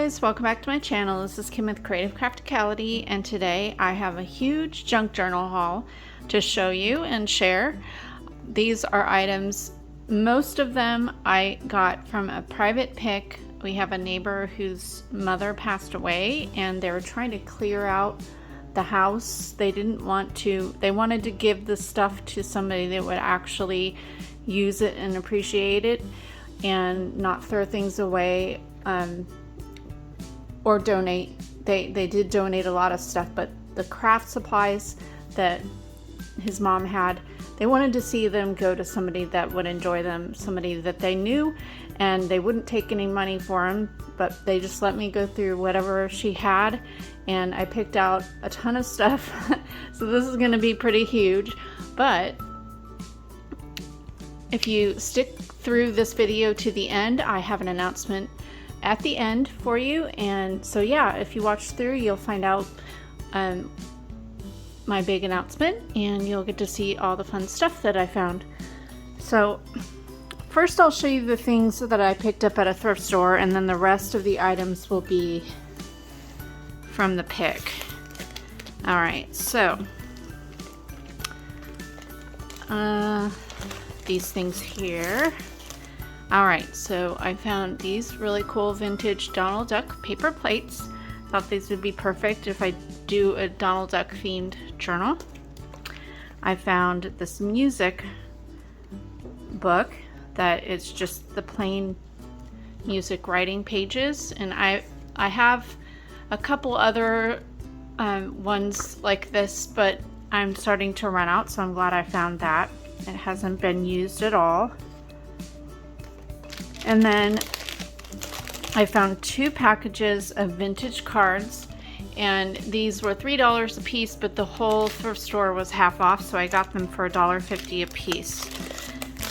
guys, welcome back to my channel. This is Kim with Creative Crafticality, and today I have a huge junk journal haul to show you and share. These are items, most of them I got from a private pick. We have a neighbor whose mother passed away and they were trying to clear out the house. They wanted to give the stuff to somebody that would actually use it and appreciate it and not throw things away or donate. They did donate a lot of stuff, but the craft supplies that his mom had, they wanted to see them go to somebody that would enjoy them, somebody that they knew, and they wouldn't take any money for them, but they just let me go through whatever she had, and I picked out a ton of stuff. So this is going to be pretty huge, but if you stick through this video to the end, I have an announcement at the end for you. And so yeah, if you watch through, you'll find out my big announcement, and you'll get to see all the fun stuff that I found. So first I'll show you the things that I picked up at a thrift store, and then the rest of the items will be from the pick. Alright, so these things here. Alright, so I found these really cool vintage Donald Duck paper plates. Thought these would be perfect if I do a Donald Duck themed journal. I found this music book that is just the plain music writing pages, and I have a couple other ones like this, but I'm starting to run out, so I'm glad I found that. It hasn't been used at all. And then I found 2 packages of vintage cards, and these were $3 a piece, but the whole thrift store was half off, so I got them for $1.50 a piece.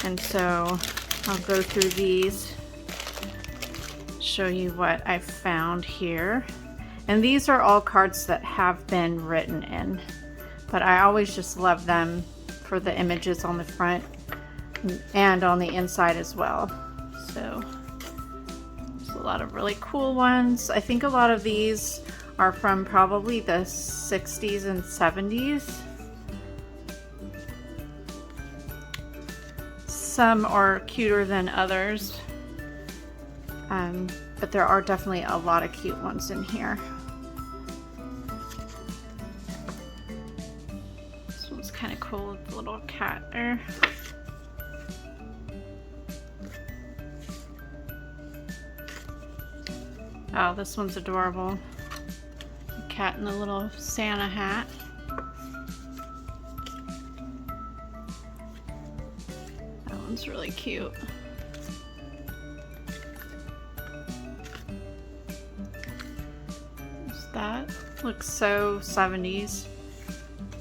And so I'll go through these, show you what I found here. And these are all cards that have been written in, but I always just love them for the images on the front and on the inside as well. So there's a lot of really cool ones. I think a lot of these are from probably the 60s and 70s. Some are cuter than others, but there are definitely a lot of cute ones in here. This one's kind of cool with the little cat there. Oh, this one's adorable. The cat in the little Santa hat. That one's really cute. That looks so 70s.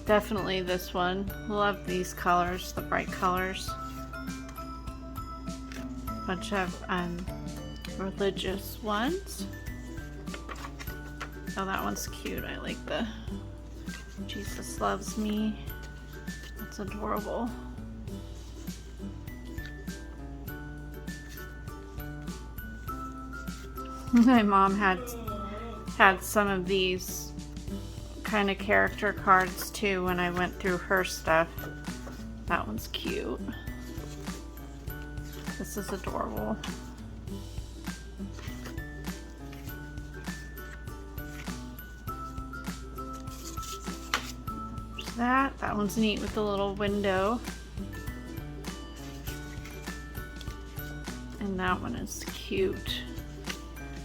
Definitely this one. Love these colors, the bright colors. Bunch of religious ones. Oh, that one's cute. I like the Jesus Loves Me. That's adorable. My mom had some of these kind of character cards too when I went through her stuff. That one's cute. This is adorable. There's that one's neat with the little window. And that one is cute.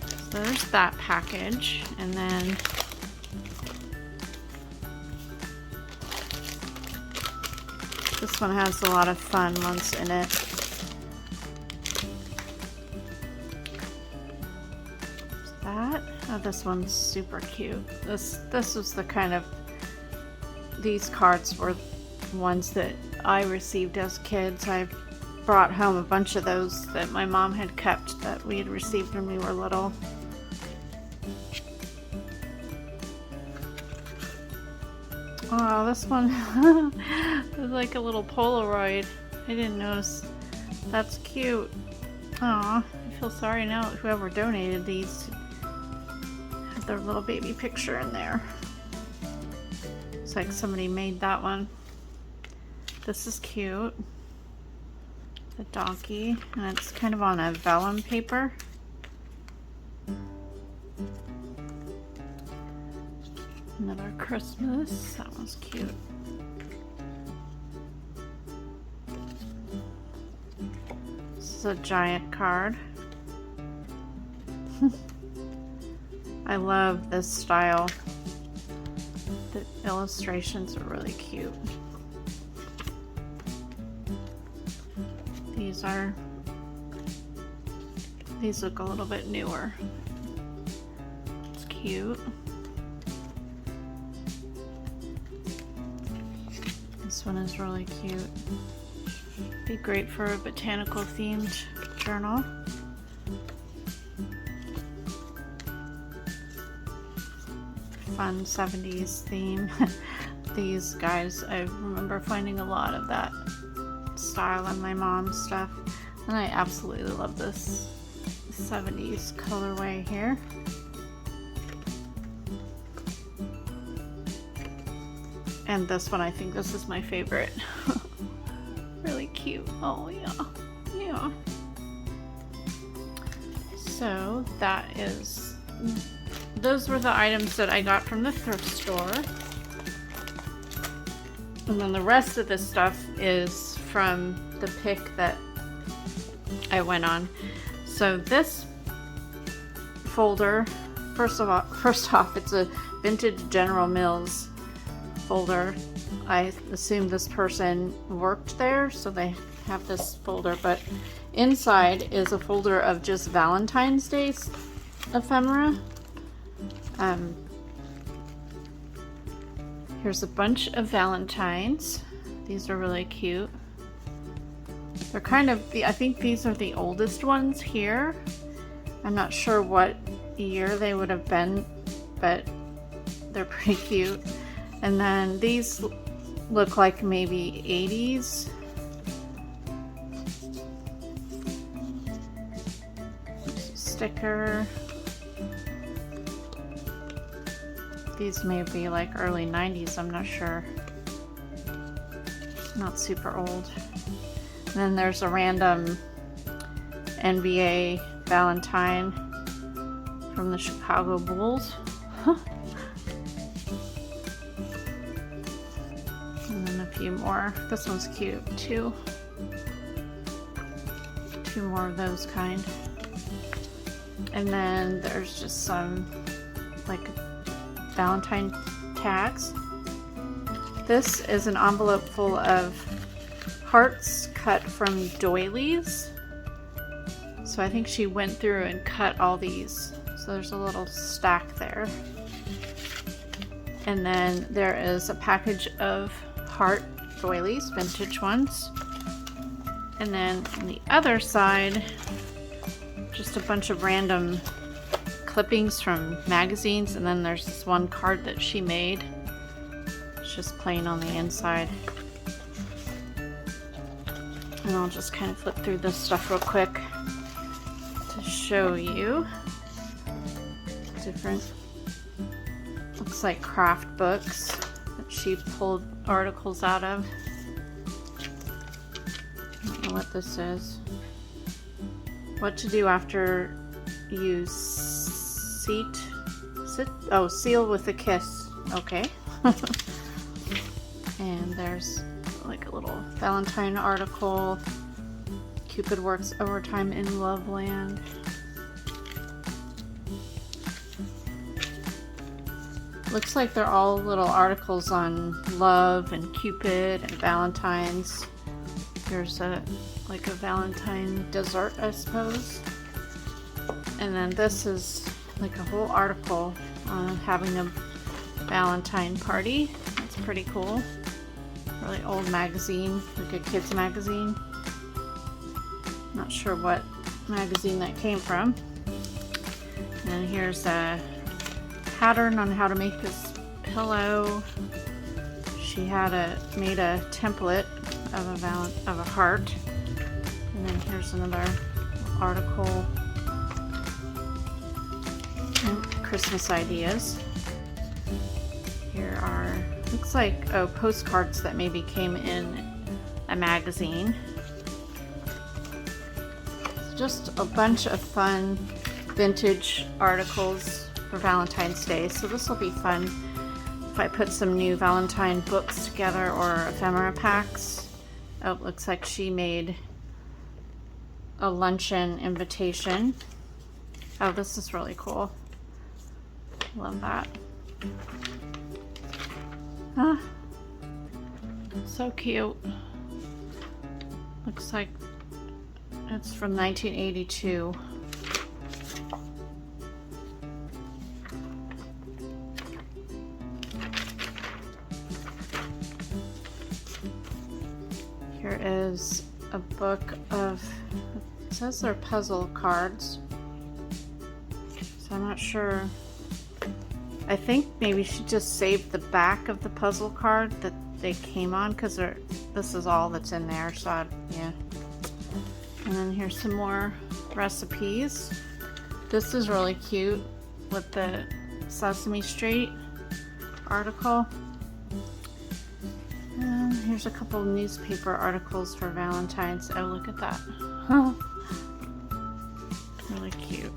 So there's that package, and then this one has a lot of fun ones in it. There's that. Oh, this one's super cute. This was the kind of, these cards were ones that I received as kids. I brought home a bunch of those that my mom had kept that we had received when we were little. Oh, this one is like a little Polaroid. I didn't notice. That's cute. Aw, I feel sorry now whoever donated these With their little baby picture in there. It's like somebody made that one. This is cute. The donkey, and it's kind of on a vellum paper. Another Christmas. That one's cute. This is a giant card. I love this style. The illustrations are really cute. These look a little bit newer. It's cute. This one is really cute. Be great for a botanical themed journal. Fun 70s theme. These guys, I remember finding a lot of that style in my mom's stuff, and I absolutely love this 70s colorway here. And this one, I think this is my favorite. Really cute. Oh yeah, yeah. So those were the items that I got from the thrift store. And then the rest of this stuff is from the pick that I went on. So this folder, first off, it's a vintage General Mills folder. I assume this person worked there, so they have this folder, but inside is a folder of just Valentine's Day ephemera. Here's a bunch of Valentines. These are really cute. They're kind of, I think these are the oldest ones here. I'm not sure what year they would have been, but they're pretty cute. And then these look like maybe 80s. Sticker. These may be like early 90s, I'm not sure. Not super old. And then there's a random NBA Valentine from the Chicago Bulls. And then a few more. This one's cute too. Two more of those kind. And then there's just some like Valentine tags. This is an envelope full of hearts cut from doilies. So I think she went through and cut all these. So there's a little stack there. And then there is a package of heart doilies, vintage ones. And then on the other side, just a bunch of random clippings from magazines, and then there's this one card that she made. It's just plain on the inside. And I'll just kind of flip through this stuff real quick to show you different, looks like craft books that she pulled articles out of. I don't know what this is. What to do after you seal with a kiss. Okay. And there's like a little Valentine article. Cupid works overtime in Loveland. Looks like they're all little articles on love and Cupid and Valentine's. There's like a Valentine dessert, I suppose. And then this is like a whole article on having a Valentine party. That's pretty cool. Really old magazine, like a kid's magazine. Not sure what magazine that came from. And here's a pattern on how to make this pillow. She had made a template of a heart. And then here's another article. And Christmas ideas. Here are, looks like, postcards that maybe came in a magazine. So just a bunch of fun vintage articles for Valentine's Day. So this will be fun if I put some new Valentine books together or ephemera packs. Oh, it looks like she made a luncheon invitation. Oh, this is really cool. Love that. Ah, so cute. Looks like it's from 1982. Here is a book of, it says they're puzzle cards. So I'm not sure. I think maybe she just saved the back of the puzzle card that they came on, because this is all that's in there. So yeah. And then here's some more recipes. This is really cute with the Sesame Street article. And here's a couple newspaper articles for Valentine's. Oh, look at that. Really cute.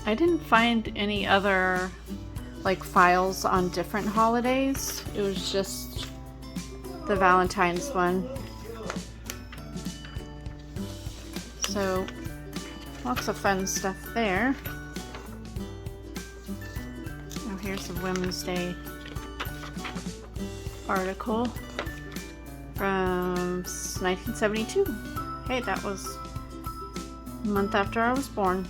I didn't find any other like files on different holidays. It was just the Valentine's one. So lots of fun stuff there. Oh, here's a Women's Day article from 1972. Hey, that was a month after I was born.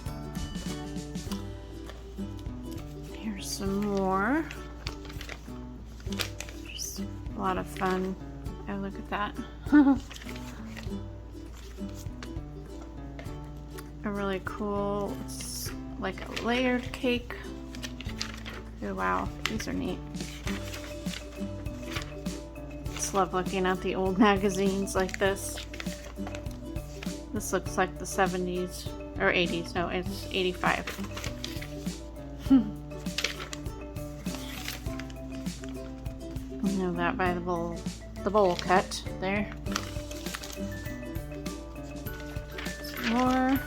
Here's some more. Just a lot of fun. Oh, look at that. A really cool, it's like a layered cake. Oh wow, these are neat. Just love looking at the old magazines like this. This looks like the 70s or 80s. No, it's 85. You know that by the bowl cut there. Some more.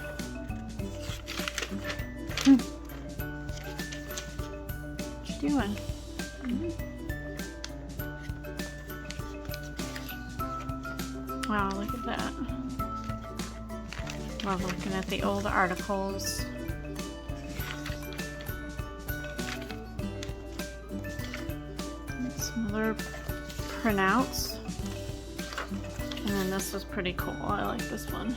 What you doing? Wow, look at that. Love looking at the old articles. Some other printouts. And then this was pretty cool. I like this one.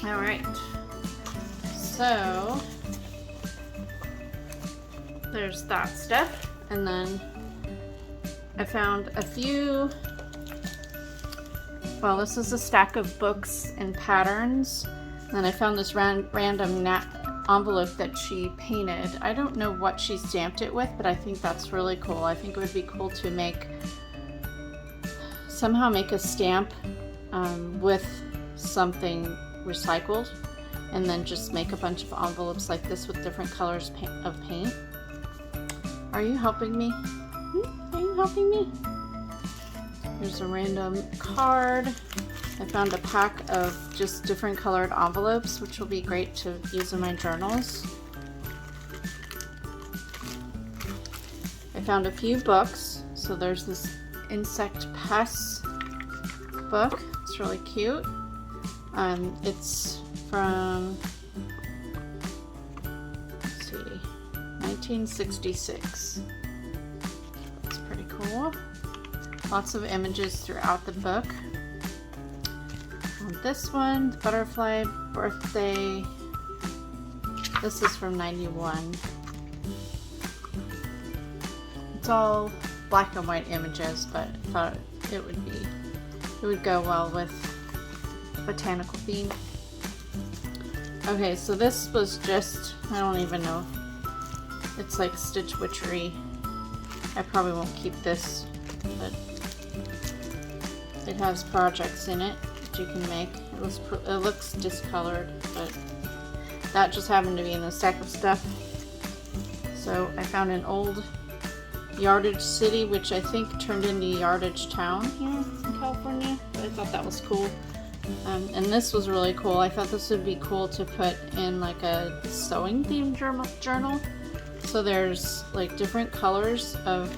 Alright. So there's that stuff. And then I found a few. Well, this is a stack of books and patterns. And then I found this random envelope that she painted. I don't know what she stamped it with, but I think that's really cool. I think it would be cool to somehow make a stamp with something recycled, and then just make a bunch of envelopes like this with different colors of paint. Are you helping me? Are you helping me? Here's a random card. I found a pack of just different colored envelopes, which will be great to use in my journals. I found a few books. So there's this insect pests book. It's really cute. It's from, let's see, 1966. It's pretty cool. Lots of images throughout the book. This one, Butterfly Birthday. This is from 91. It's all black and white images, but I thought it would go well with botanical theme. Okay, so this was just, I don't even know. It's like Stitch Witchery. I probably won't keep this, but It has projects in it that you can make. It looks discolored, but that just happened to be in the stack of stuff. So I found an old yardage city, which I think turned into yardage town here in California. I thought that was cool. And this was really cool. I thought this would be cool to put in like a sewing themed journal. So there's like different colors of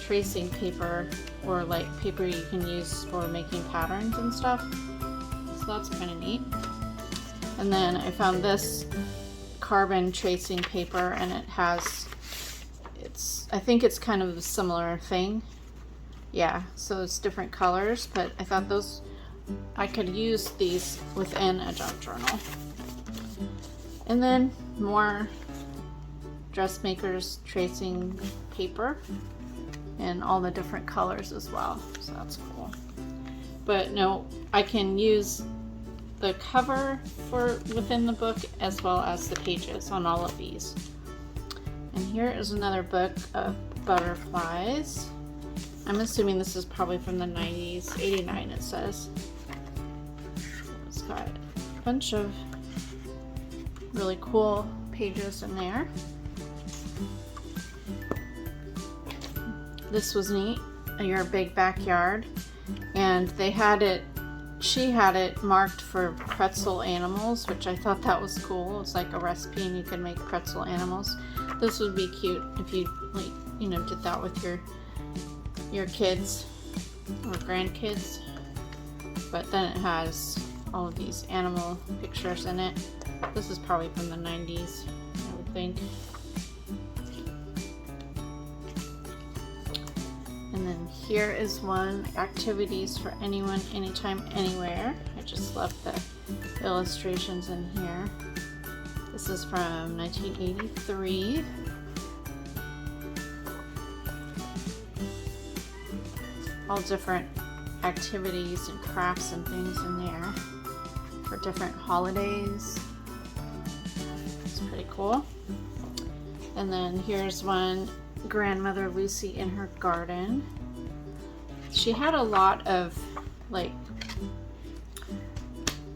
tracing paper, or like paper you can use for making patterns and stuff. So that's kind of neat. And then I found this carbon tracing paper, and it has, I think it's kind of a similar thing. Yeah, so it's different colors, but I thought I could use these within a junk journal. And then more dressmakers tracing paper in all the different colors as well, so that's cool. But no, I can use the cover for within the book as well as the pages on all of these. And here is another book of butterflies. I'm assuming this is probably from the 90s, 89 it says. It's got a bunch of really cool pages in there. This was neat, Your Big Backyard, and she had it marked for pretzel animals, which I thought that was cool. It's like a recipe and you can make pretzel animals. This would be cute if you did that with your kids or grandkids. But then it has all of these animal pictures in it. This is probably from the 90s, I would think. And then here is one, activities for anyone, anytime, anywhere. I just love the illustrations in here. This is from 1983. All different activities and crafts and things in there for different holidays. It's pretty cool. And then here's one, Grandmother Lucy in her garden. She had a lot of like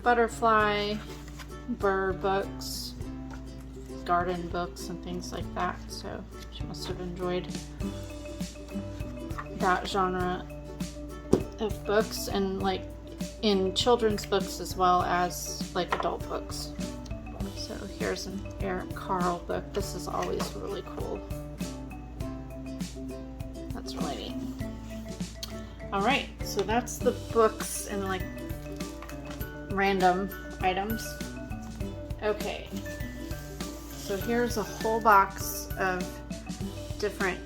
butterfly, bird books, garden books and things like that, so she must have enjoyed that genre of books, and like in children's books as well as like adult books. So here's an Eric Carle book. This is always really cool. That's really neat. Alright, so that's the books and like random items. Okay, so here's a whole box of different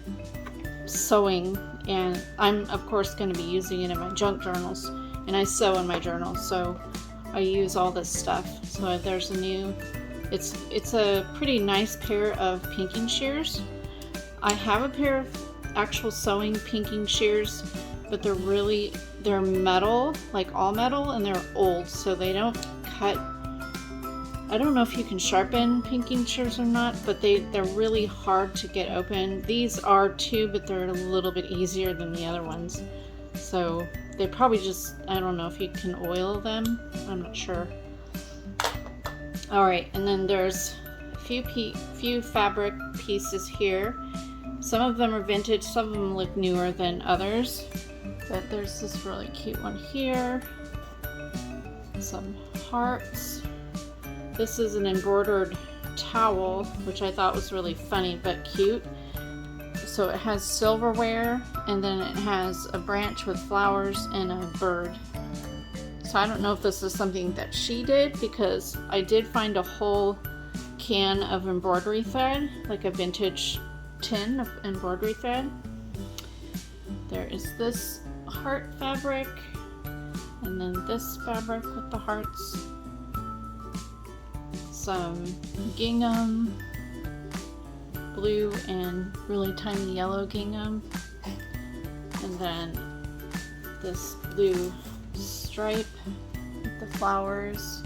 sewing, and I'm of course going to be using it in my junk journals, and I sew in my journals, so I use all this stuff. So there's a new, it's a pretty nice pair of pinking shears. I have a pair of actual sewing pinking shears, but they're metal, like all metal, and they're old, so they don't cut. I don't know if you can sharpen pinking shears or not, but they're really hard to get open. These are too, but they're a little bit easier than the other ones. So they probably just, I don't know if you can oil them. I'm not sure. Alright, and then there's a few fabric pieces here. Some of them are vintage, some of them look newer than others. But there's this really cute one here. Some hearts. This is an embroidered towel, which I thought was really funny but cute. So it has silverware, and then it has a branch with flowers and a bird. So I don't know if this is something that she did, because I did find a whole can of embroidery thread, like a vintage tin of embroidery thread. There is this heart fabric, and then this fabric with the hearts. Some gingham, blue and really tiny yellow gingham, and then this blue stripe with the flowers,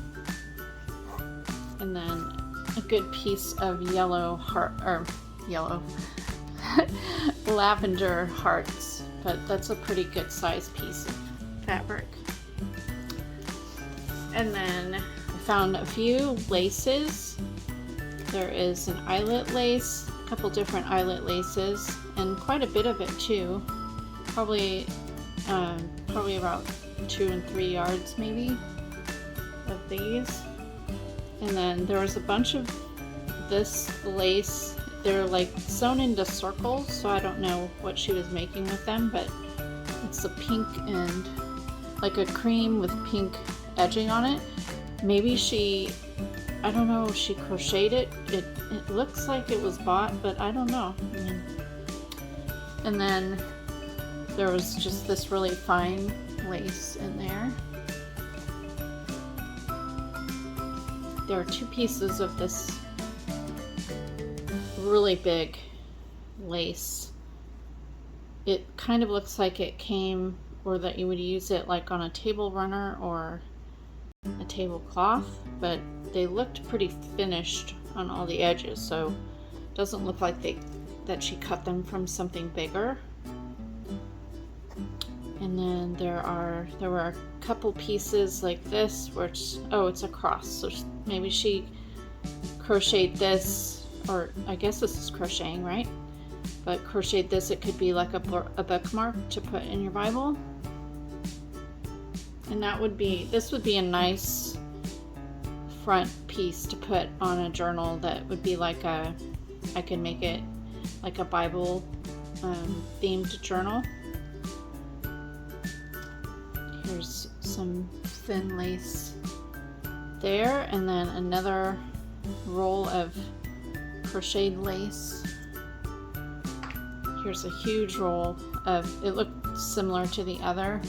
and then a good piece of yellow heart, or yellow lavender hearts, but that's a pretty good size piece of fabric. And then I found a few laces. There is an eyelet lace, a couple different eyelet laces, and quite a bit of it too. Probably about 2 and 3 yards maybe of these. And then there was a bunch of this lace. They're like sewn into circles, so I don't know what she was making with them, but it's a pink and like a cream with pink edging on it. Maybe I don't know if she crocheted it. It looks like it was bought, but I don't know. And then there was just this really fine lace in there. There are 2 pieces of this really big lace. It kind of looks like it came, or that you would use it like on a table runner or a tablecloth, but they looked pretty finished on all the edges, so it doesn't look like that she cut them from something bigger. And then there were a couple pieces like this, which, oh, it's a cross, so maybe she crocheted this, or I guess this is crocheting, right? But crocheted this, it could be like a bookmark to put in your Bible. And this would be a nice front piece to put on a journal. That would be like I could make it like a Bible themed journal. Here's some thin lace there, and then another roll of crocheted lace. Here's a huge roll of, it looked similar to the other.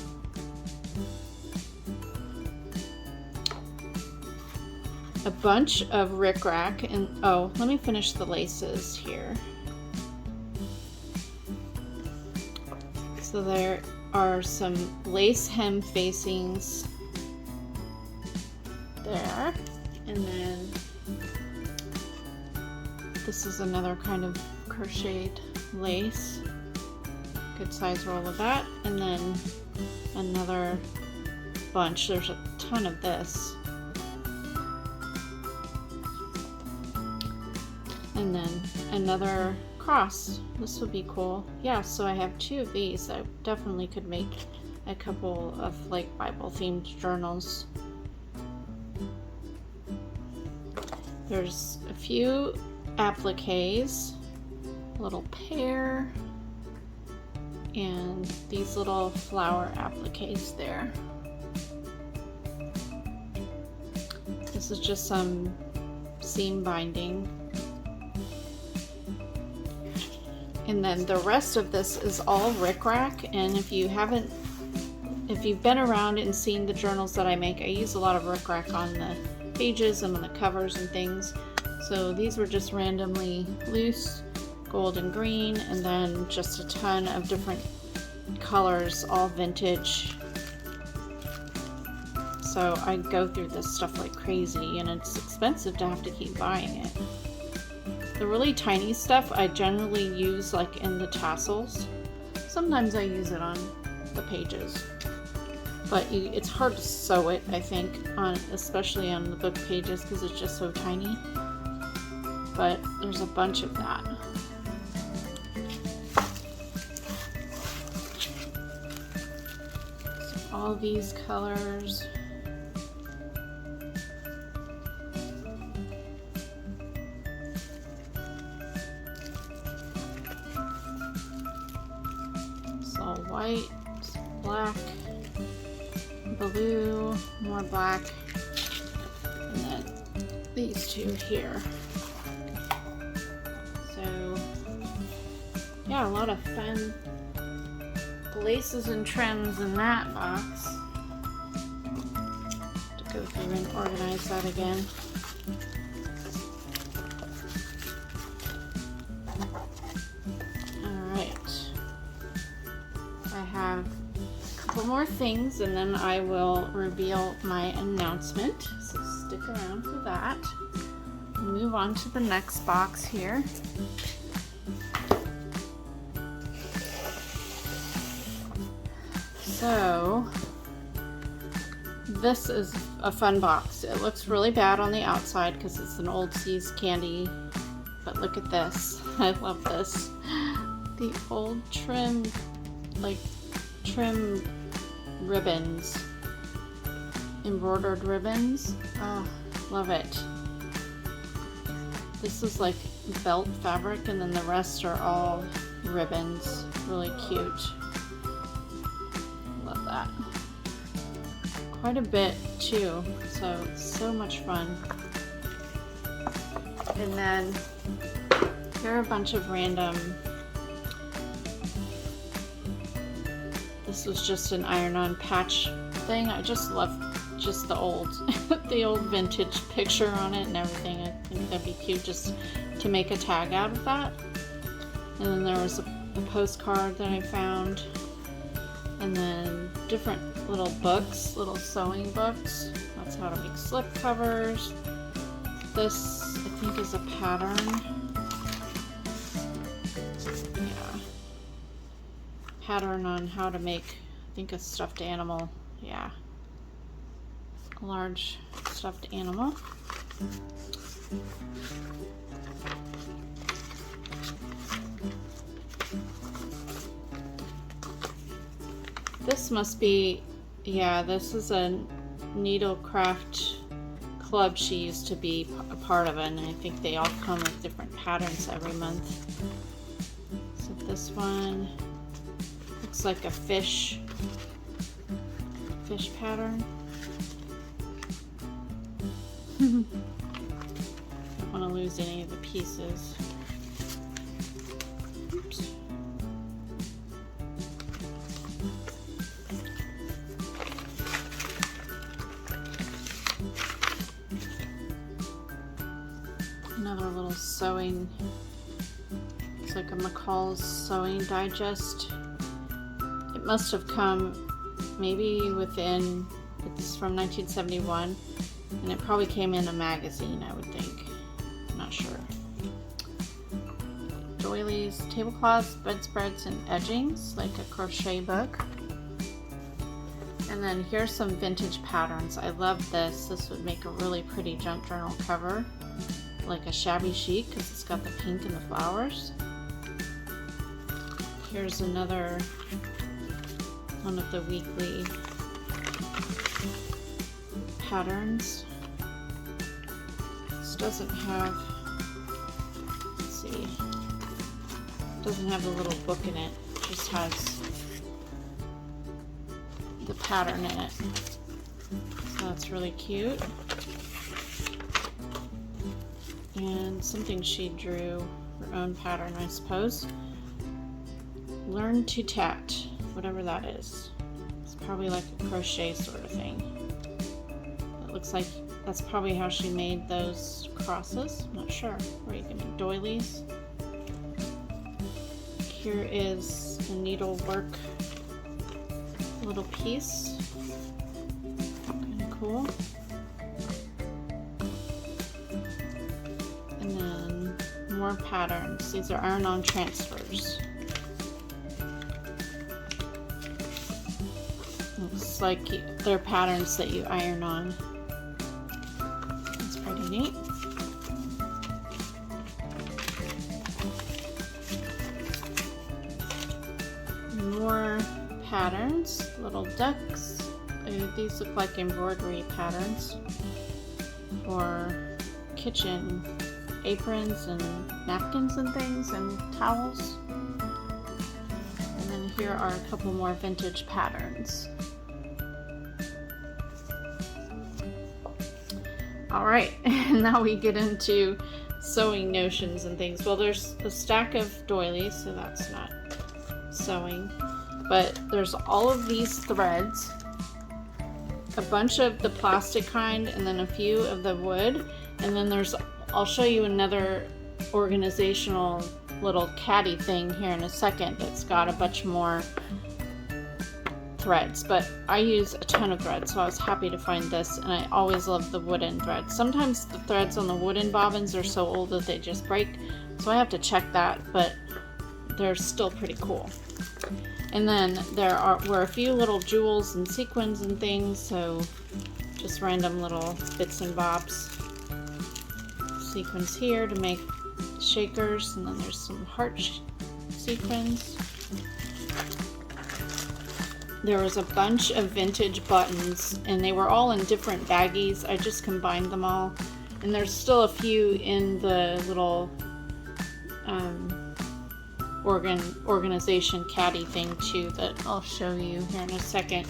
A bunch of rickrack, and oh, let me finish the laces here. So there are some lace hem facings there, and then this is another kind of crocheted lace, good size roll of that, and then another bunch. There's a ton of this, and then another cross. This would be cool. Yeah, so I have 2 of these. I definitely could make a couple of like Bible themed journals. There's a few appliques, a little pear, and these little flower appliques there. This is just some seam binding. And then the rest of this is all rickrack, and if you've been around and seen the journals that I make, I use a lot of rickrack on the pages and on the covers and things. So these were just randomly loose, gold and green, and then just a ton of different colors, all vintage. So I go through this stuff like crazy, and it's expensive to have to keep buying it. The really tiny stuff I generally use like in the tassels. Sometimes I use it on the pages, but it's hard to sew it, I think, especially on the book pages, because it's just so tiny. But there's a bunch of that. So all these colors. White, black, blue, more black, and then these 2 here. So yeah, a lot of fun laces and trims in that box. To go through and organize that again. More things, and then I will reveal my announcement, so stick around for that. We'll move on to the next box here. So This is a fun box. It looks really bad on the outside because it's an old See's candy, but look at this. I love this. The old trim ribbons, embroidered ribbons. Oh, love it. This is like belt fabric, and then the rest are all ribbons. Really cute. Love that. Quite a bit too, so it's so much fun. And then here are a bunch of random. This was just an iron-on patch thing. I just love just the old the old vintage picture on it and everything. I think that'd be cute just to make a tag out of that. And then there was a postcard that I found, and then different little books, little sewing books. That's how to make slip covers. This I think is a pattern. Yeah, pattern on how to make, I think, a stuffed animal. Yeah, a large stuffed animal. This must be, yeah, this is a needlecraft club she used to be a part of, and I think they all come with different patterns every month. So this one looks like a fish pattern. Don't want to lose any of the pieces. Oops. Another little sewing, it's like a McCall's Sewing Digest. It must have come maybe within, it's from 1971, and it probably came in a magazine, I would think. I'm not sure. Doilies, tablecloths, bedspreads, and edgings, like a crochet book. And then here's some vintage patterns. I love this. This would make a really pretty junk journal cover, like a shabby chic, because it's got the pink and the flowers. Here's another one of the weekly patterns. This doesn't have, let's see, doesn't have the little book in it. It just has the pattern in it. So that's really cute. And something she drew, her own pattern, I suppose. Learn to tat, whatever that is. It's probably like a crochet sort of thing. It looks like that's probably how she made those crosses. I'm not sure. Or you can make doilies. Here is a needlework little piece. Kind of cool. And then more patterns. These are iron-on transfers. Looks like they're patterns that you iron on. That's pretty neat. More patterns, little ducks. These look like embroidery patterns for kitchen aprons and napkins and things, and towels. And then here are a couple more vintage patterns. Alright, and now we get into sewing notions and things. Well, there's a stack of doilies, so that's not sewing. But there's all of these threads, a bunch of the plastic kind, and then a few of the wood. And then there's, I'll show you another organizational little caddy thing here in a second that's got a bunch more threads, but I use a ton of threads, so I was happy to find this, and I always love the wooden threads. Sometimes the threads on the wooden bobbins are so old that they just break, so I have to check that, but they're still pretty cool. And then were a few little jewels and sequins and things, so just random little bits and bobs. Sequins here to make shakers, and then there's some heart sequins. There was a bunch of vintage buttons, and they were all in different baggies. I just combined them all. And there's still a few in the little organization caddy thing too that I'll show you here in a second.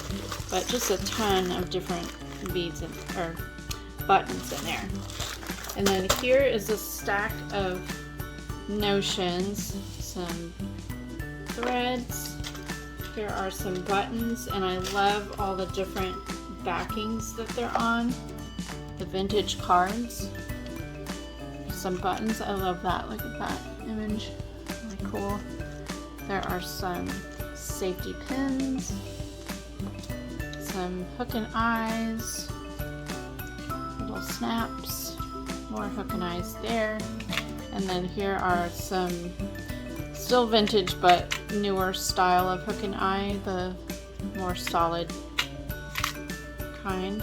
But just a ton of different beads or buttons in there. And then here is a stack of notions, some threads. Here are some buttons, and I love all the different backings that they're on. The vintage cards. Some buttons. I love that. Look at that image. Really cool. There are some safety pins. Some hook and eyes. Little snaps. More hook and eyes there. And then here are some still vintage but newer style of hook and eye. The more solid kind.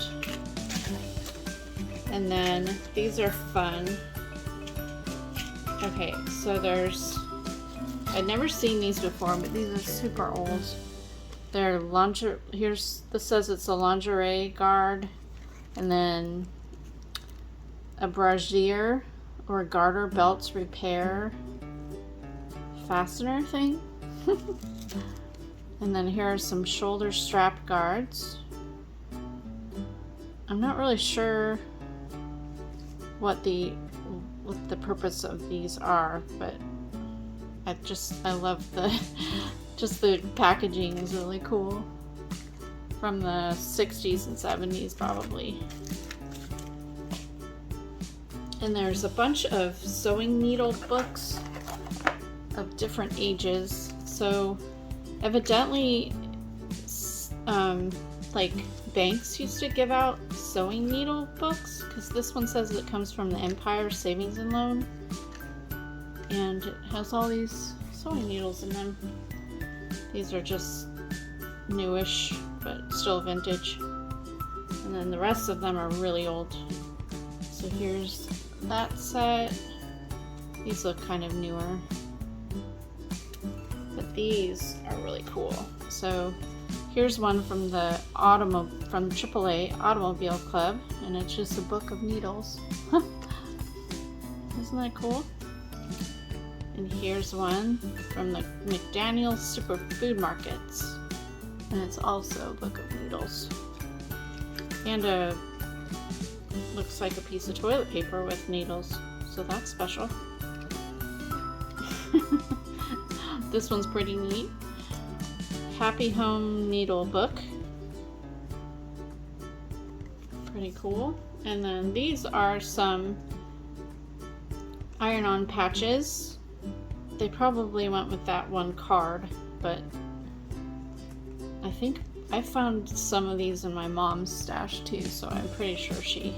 And then these are fun. Okay, so I'd never seen these before, but these are super old. They're this says it's a lingerie guard, and then a brassiere or garter belts repair fastener thing. And then here are some shoulder strap guards. I'm not really sure what the purpose of these are, but I love the packaging is really cool. From the 60s and 70s probably. And there's a bunch of sewing needle books of different ages. So evidently like banks used to give out sewing needle books, because this one says it comes from the Empire Savings and Loan, and it has all these sewing needles in them. These are just newish but still vintage, and then the rest of them are really old. So here's that set. These look kind of newer, but these are really cool. So here's one from the from AAA Automobile Club, and it's just a book of needles. Isn't that cool? And here's one from the McDaniel's Super Food Markets, and it's also a book of needles. And looks like a piece of toilet paper with needles, so that's special. This one's pretty neat. Happy Home Needle Book. Pretty cool. And then these are some iron-on patches. They probably went with that one card, but I think I found some of these in my mom's stash too, so I'm pretty sure she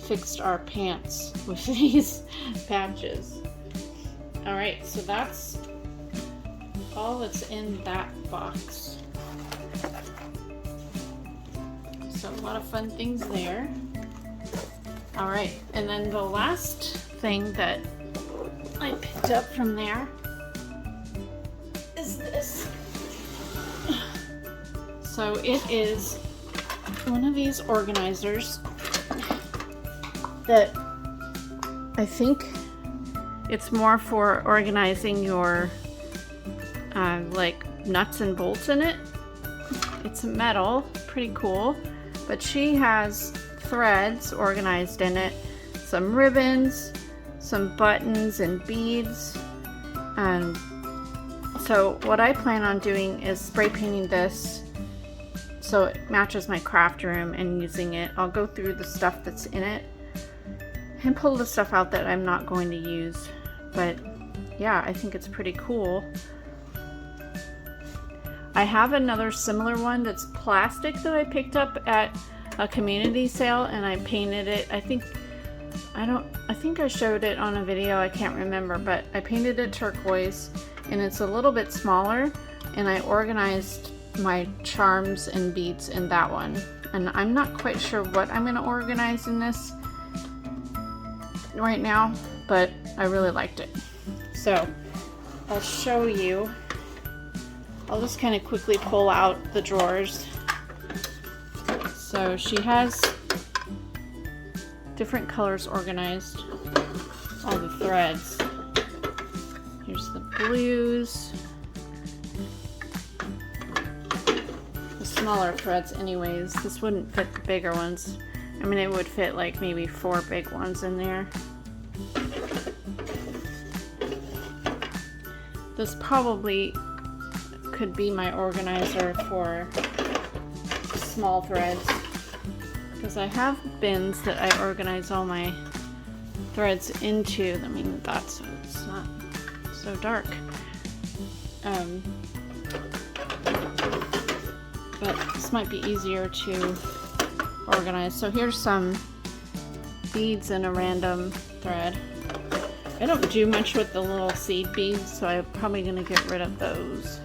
fixed our pants with these patches. Alright, so that's all that's in that box. So a lot of fun things there. Alright, and then the last thing that I picked up from there is this. So it is one of these organizers that I think it's more for organizing your like nuts and bolts in it. It's metal, pretty cool, but she has threads organized in it, some ribbons, some buttons and beads. So what I plan on doing is spray painting this so it matches my craft room and using it. I'll go through the stuff that's in it and pull the stuff out that I'm not going to use. But yeah, I think it's pretty cool. I have another similar one that's plastic that I picked up at a community sale, and I painted it. I think I think I showed it on a video, I can't remember, but I painted it turquoise and it's a little bit smaller, and I organized my charms and beads in that one. And I'm not quite sure what I'm going to organize in this right now, but I really liked it. So I'll show you. I'll just kind of quickly pull out the drawers. So she has different colors organized, all the threads. Here's the blues, the smaller threads anyways. This wouldn't fit the bigger ones. I mean, it would fit like maybe 4 big ones in there. This probably could be my organizer for small threads, because I have bins that I organize all my threads into. I mean, that's so it's not so dark. But this might be easier to organize. So here's some beads in a random thread. I don't do much with the little seed beads, so I'm probably going to get rid of those.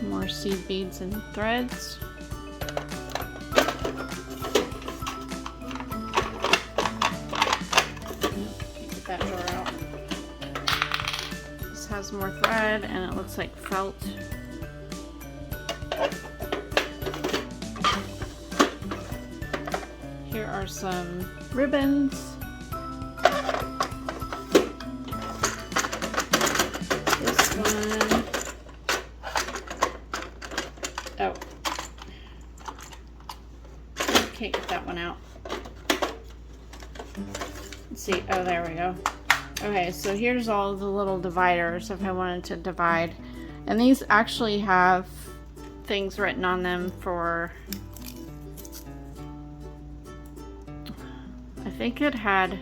More seed beads and threads. Get that drawer out. This has more thread and it looks like felt. Here are some ribbons. This one. Oh. Can't get that one out. Let's see. Oh, there we go. Okay, so here's all the little dividers if I wanted to divide. And these actually have things written on them for... I think it had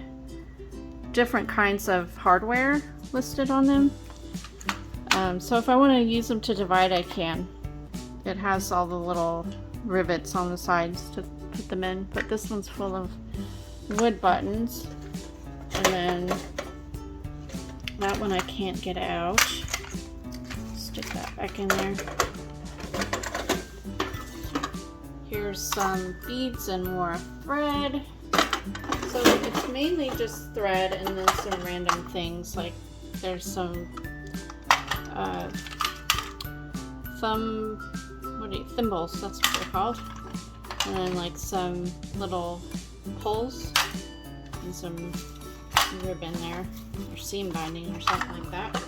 different kinds of hardware listed on them. So if I want to use them to divide, I can. It has all the little rivets on the sides to put them in, but this one's full of wood buttons. And then that one I can't get out. Stick that back in there. Here's some beads and more thread. So it's mainly just thread and then some random things, like there's some thimbles, that's what they're called. And then like some little pulls and some ribbon there, or seam binding or something like that.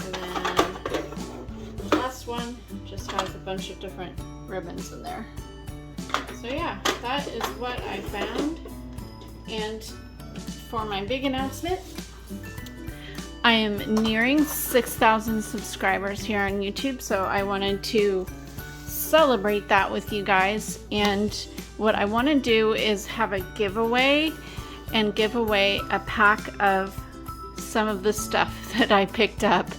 And then the last one just has a bunch of different ribbons in there. So yeah, that is what I found. And for my big announcement, I am nearing 6,000 subscribers here on YouTube, so I wanted to celebrate that with you guys. And what I want to do is have a giveaway and give away a pack of some of the stuff that I picked up,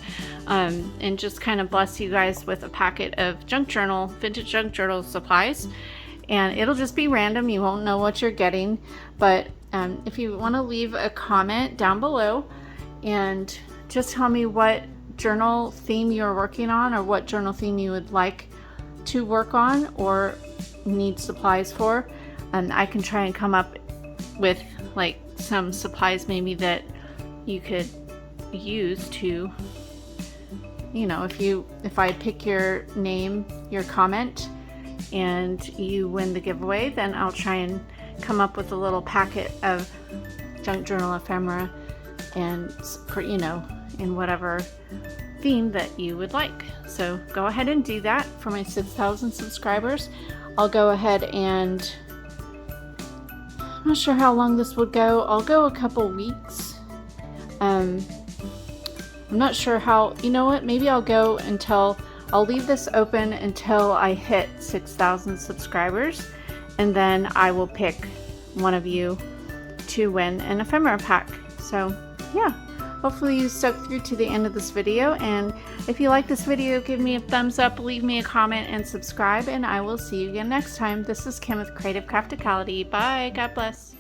and just kind of bless you guys with a packet of vintage junk journal supplies. And it'll just be random, you won't know what you're getting, but if you want to leave a comment down below and just tell me what journal theme you're working on, or what journal theme you would like to work on or need supplies for, and I can try and come up with like some supplies maybe that you could use to, you know, if I pick your name, your comment, and you win the giveaway, then I'll try and come up with a little packet of junk journal ephemera, and for, you know, in whatever theme that you would like. So go ahead and do that for my 6,000 subscribers. I'll go ahead and, I'm not sure how long this would go. I'll go a couple weeks. I'm not sure how, you know what, maybe I'll go until, I'll leave this open until I hit 6,000 subscribers, and then I will pick one of you to win an ephemera pack. So yeah, Hopefully you stuck through to the end of this video, and if you like this video, give me a thumbs up, leave me a comment, and subscribe, and I will see you again next time. This is Kim with Creative Crafticality. Bye. God bless.